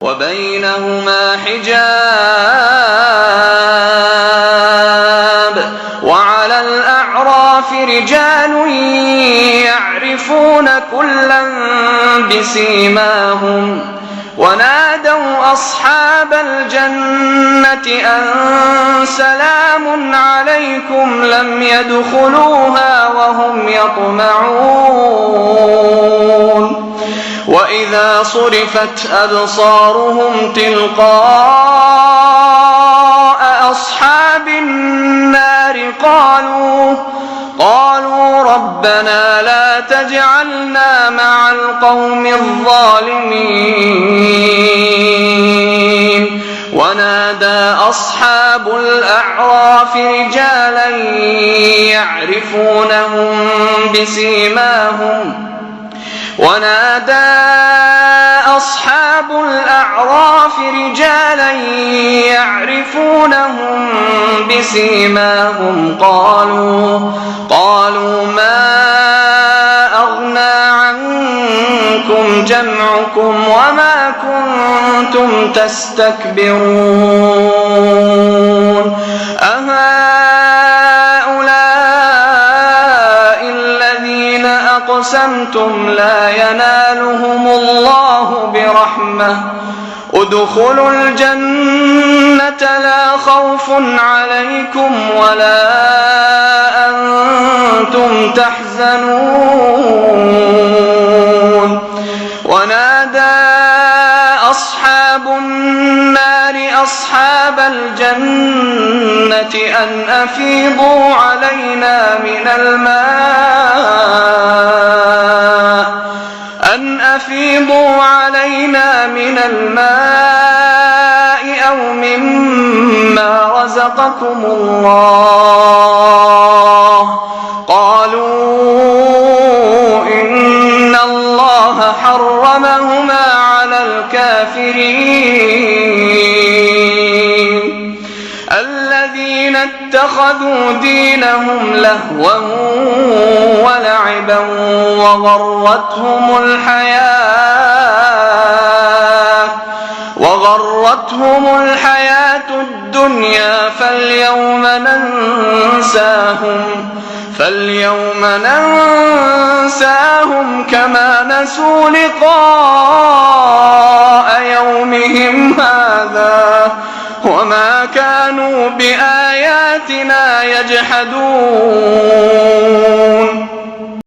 وبينهما حجاب وعلى الأعراف رجال يعرفون كلا بسيماهم ونادوا أصحاب الجنة أن سلام عليكم لم يدخلوها وهم يطمعون وإذا صرفت أبصارهم تلقاء أصحاب النار قالوا ربنا لا تجعلنا مع القوم الظالمين ونادى أصحاب الأعراف رجالا يعرفونهم بسيماهم قالوا ما أغنى عنكم جمعكم وما كنتم تستكبرون أهؤلاء الذين أقسمتم لا ينالهم الله برحمة ادخلوا الجنة لا خوف عليكم ولا أنتم تحزنون ونادى أصحاب النار أصحاب الجنة أن أفيضوا علينا من الماء أو مما رزقكم الله قالوا إن الله حرمهما على الكافرين الذين اتخذوا دينهم لهوا ولعبا وغرتهم الحياة الدنيا فاليوم ننساهم كما نسوا لقاء يومهم هذا وما كانوا بآياتنا يجحدون